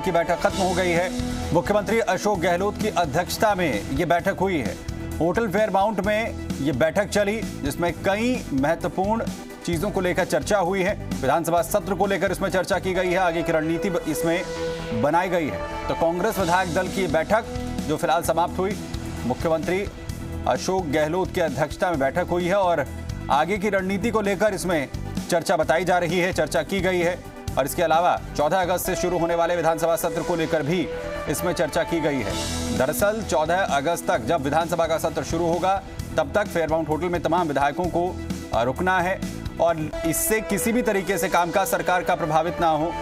की बैठक खत्म हो गई है। मुख्यमंत्री अशोक गहलोत की अध्यक्षता में ये बैठक हुई है। होटल फेयरमाउंट में ये बैठक चली, जिसमें कई महत्वपूर्ण चीजों को लेकर चर्चा हुई है। विधानसभा सत्र को लेकर इसमें चर्चा की गई है, आगे की रणनीति इसमें बनाई गई है। तो कांग्रेस विधायक दल की बैठक जो फिलहाल समाप्त हुई, मुख्यमंत्री अशोक गहलोत की अध्यक्षता में बैठक हुई है और आगे की रणनीति को लेकर इसमें चर्चा बताई जा रही है, चर्चा की गई है। और इसके अलावा 14 अगस्त से शुरू होने वाले विधानसभा सत्र को लेकर भी इसमें चर्चा की गई है। दरअसल 14 अगस्त तक जब विधानसभा का सत्र शुरू होगा, तब तक फेयरमाउंट होटल में तमाम विधायकों को रुकना है और इससे किसी भी तरीके से कामकाज सरकार का प्रभावित ना हो,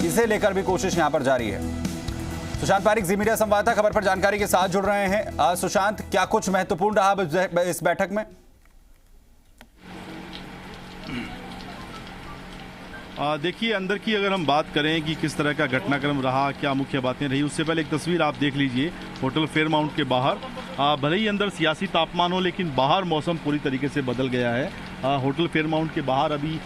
इसे लेकर भी कोशिश यहां पर जारी है। सुशांत पारिक जी मीडिया संवाददाता खबर पर जानकारी के साथ जुड़ रहे हैं। सुशांत, क्या कुछ महत्वपूर्ण रहा इस बैठक में? देखिए, अंदर की अगर हम बात करें कि किस तरह का घटनाक्रम रहा, क्या मुख्य बातें रही, उससे पहले एक तस्वीर आप देख लीजिए होटल फेयरमाउंट के बाहर। भले ही अंदर सियासी तापमान हो, लेकिन बाहर मौसम पूरी तरीके से बदल गया है। होटल फेयरमाउंट के बाहर अभी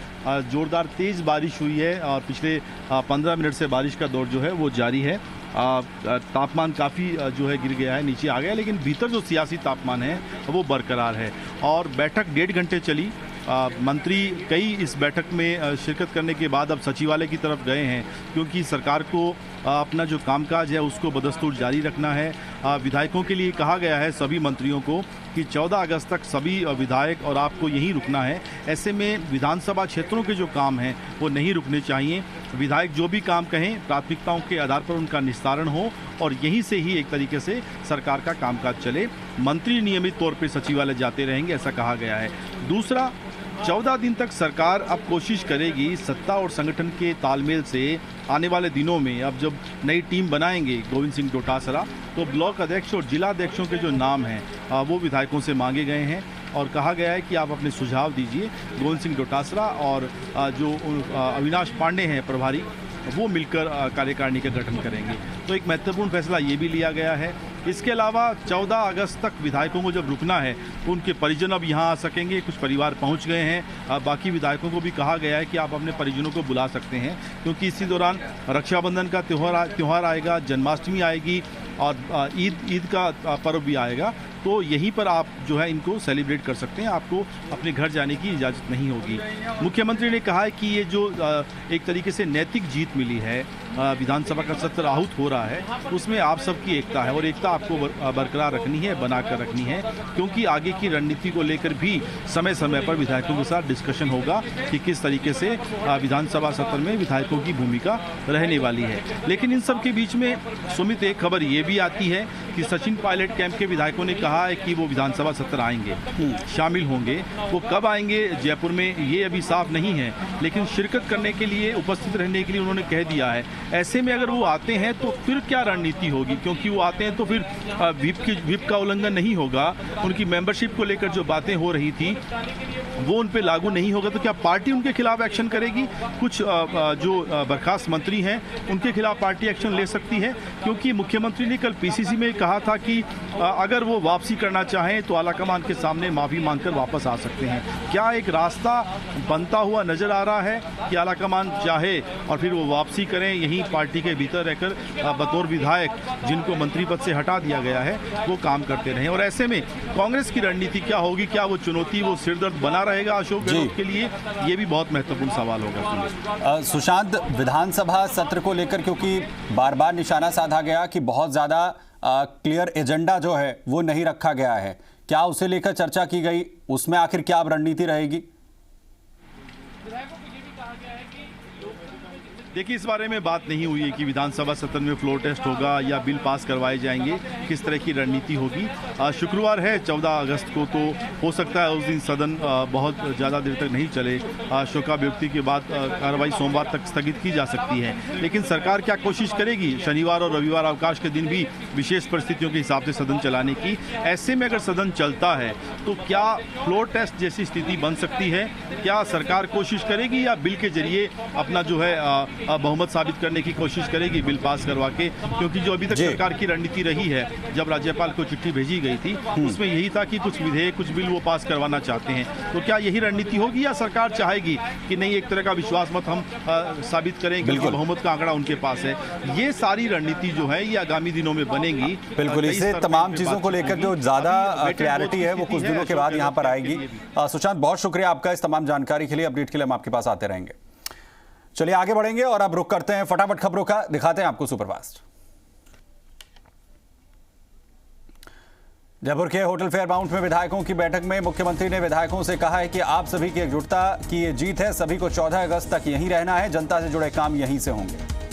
जोरदार तेज़ बारिश हुई है और पिछले 15 मिनट से बारिश का दौर जो है वो जारी है। तापमान काफ़ी जो है गिर गया है, नीचे आ गया, लेकिन भीतर जो सियासी तापमान है वो बरकरार है। और बैठक 1.5 घंटे चली। मंत्री कई इस बैठक में शिरकत करने के बाद अब सचिवालय की तरफ गए हैं, क्योंकि सरकार को अपना जो कामकाज है उसको बदस्तूर जारी रखना है। विधायकों के लिए कहा गया है, सभी मंत्रियों को, कि 14 अगस्त तक सभी विधायक और आपको यहीं रुकना है। ऐसे में विधानसभा क्षेत्रों के जो काम हैं वो नहीं रुकने चाहिए। विधायक जो भी काम कहें, प्राथमिकताओं के आधार पर उनका निस्तारण हो और यहीं से ही एक तरीके से सरकार का कामकाज चले। मंत्री नियमित तौर पर सचिवालय जाते रहेंगे, ऐसा कहा गया है। दूसरा, 14 दिन तक सरकार अब कोशिश करेगी सत्ता और संगठन के तालमेल से आने वाले दिनों में, अब जब नई टीम बनाएंगे गोविंद सिंह डोटासरा, तो ब्लॉक अध्यक्ष और जिला अध्यक्षों के जो नाम हैं वो विधायकों से मांगे गए हैं और कहा गया है कि आप अपने सुझाव दीजिए। गोविंद सिंह डोटासरा और जो अविनाश पांडे हैं प्रभारी, वो मिलकर कार्यकारिणी का गठन करेंगे। तो एक महत्वपूर्ण फैसला ये भी लिया गया है। इसके अलावा 14 अगस्त तक विधायकों को जब रुकना है तो उनके परिजन अब यहाँ आ सकेंगे। कुछ परिवार पहुँच गए हैं। बाकी विधायकों को भी कहा गया है कि आप अपने परिजनों को बुला सकते हैं, क्योंकि इसी दौरान रक्षाबंधन का त्यौहार आएगा, जन्माष्टमी आएगी और ईद का पर्व भी आएगा। तो यहीं पर आप जो है इनको सेलिब्रेट कर सकते हैं, आपको अपने घर जाने की इजाज़त नहीं होगी। मुख्यमंत्री ने कहा है कि ये जो एक तरीके से नैतिक जीत मिली है, विधानसभा का सत्र आहूत हो रहा है, उसमें आप सबकी एकता है और एकता आपको बरकरार रखनी है, बनाकर रखनी है, क्योंकि आगे की रणनीति को लेकर भी समय समय पर विधायकों के साथ डिस्कशन होगा कि किस तरीके से विधानसभा सत्र में विधायकों की भूमिका रहने वाली है। लेकिन इन सब के बीच में सुमित, एक खबर ये भी आती है कि सचिन पायलट कैंप के विधायकों ने कहा है कि वो विधानसभा सत्र आएंगे, शामिल होंगे। वो कब आएंगे जयपुर में ये अभी साफ नहीं है, लेकिन शिरकत करने के लिए, उपस्थित रहने के लिए उन्होंने कह दिया है। ऐसे में अगर वो आते हैं तो फिर क्या रणनीति होगी, क्योंकि वो आते हैं तो फिर व्हिप का उल्लंघन नहीं होगा। उनकी मेंबरशिप को लेकर जो बातें हो रही थी वो उन पे लागू नहीं होगा। तो क्या पार्टी उनके खिलाफ एक्शन करेगी? कुछ जो बर्खास्त मंत्री हैं उनके खिलाफ पार्टी एक्शन ले सकती है, क्योंकि मुख्यमंत्री ने कल पीसीसी में कहा था कि अगर वो वापसी करना चाहें तो आलाकमान के सामने माफ़ी मांगकर वापस आ सकते हैं। क्या एक रास्ता बनता हुआ नजर आ रहा है कि आलाकमान चाहे और फिर वो वापसी करें, यहीं पार्टी के भीतर रहकर बतौर विधायक जिनको मंत्री पद से हटा दिया गया है वो काम करते रहें? और ऐसे में कांग्रेस की रणनीति क्या होगी? क्या वो चुनौती, वो सिरदर्द बना रहेगा अशोक गहलोत के लिए? ये भी बहुत महत्वपूर्ण सवाल होगा। सुशांत, विधानसभा सत्र को लेकर क्योंकि बार बार निशाना साधा गया कि बहुत ज्यादा क्लियर एजेंडा जो है वो नहीं रखा गया है, क्या उसे लेकर चर्चा की गई? उसमें आखिर क्या रणनीति रहेगी? देखिए, इस बारे में बात नहीं हुई है कि विधानसभा सत्र में फ्लोर टेस्ट होगा या बिल पास करवाए जाएंगे, किस तरह की रणनीति होगी। शुक्रवार है 14 अगस्त को, तो हो सकता है उस दिन सदन बहुत ज़्यादा देर तक नहीं चले। शोकाव्यक्ति के बाद कार्रवाई सोमवार तक स्थगित की जा सकती है। लेकिन सरकार क्या कोशिश करेगी शनिवार और रविवार अवकाश के दिन भी विशेष परिस्थितियों के हिसाब से सदन चलाने की? ऐसे में अगर सदन चलता है तो क्या फ्लोर टेस्ट जैसी स्थिति बन सकती है? क्या सरकार कोशिश करेगी या बिल के जरिए अपना जो है बहुमत साबित करने की कोशिश करेगी बिल पास करवा के, क्योंकि जो अभी तक सरकार की रणनीति रही है, जब राज्यपाल को चिट्ठी भेजी गई थी उसमें यही था कि कुछ विधेयक, कुछ बिल वो पास करवाना चाहते हैं। तो क्या यही रणनीति होगी या सरकार चाहेगी कि नहीं, एक तरह का विश्वास मत हम साबित करेंगे कि बहुमत का आंकड़ा उनके पास है? ये सारी रणनीति जो है ये आगामी दिनों में बनेगी। बिल्कुल, इससे तमाम चीजों को लेकर जो ज्यादा क्लैरिटी है वो कुछ दिनों के बाद यहाँ पर आएगी। सुशांत, बहुत शुक्रिया आपका इस तमाम जानकारी के लिए। अपडेट के लिए हम आपके पास आते रहेंगे। चलिए आगे बढ़ेंगे और अब रुक करते हैं फटाफट खबरों का, दिखाते हैं आपको सुपरफास्ट। जयपुर के होटल फेयरमाउंट में विधायकों की बैठक में मुख्यमंत्री ने विधायकों से कहा है कि आप सभी की एकजुटता की ये जीत है, सभी को 14 अगस्त तक यहीं रहना है, जनता से जुड़े काम यहीं से होंगे।